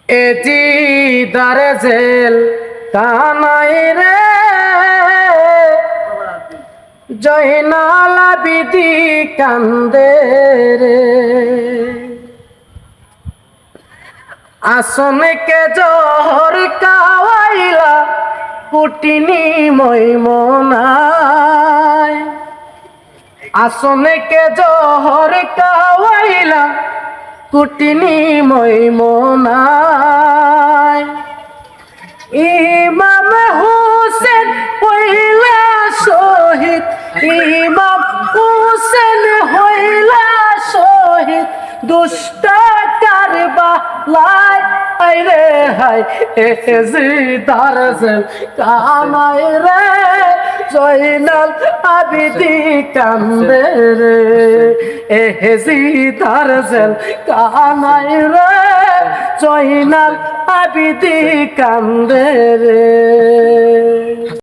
এটি দারজেল কানাই রে জয়নাল আবিদি কান্দে রে আসনকে জহর কাওয়াইলা কুটিনি ময়মনায় আসনকে জহর কাওয়াইলা কুটিনি ময়মনায় ইমাম হুসেন হইলা শহীদ ইমাম হুসেন হইলা শহীদ দুষ্ট কারবালায় আইরে হাই এজিদার জেল কানাই রে জয়নাল আবিদি কান্দে রে এজিদার জেল কানাই রে জয়নাল আবিদি কান্দে রে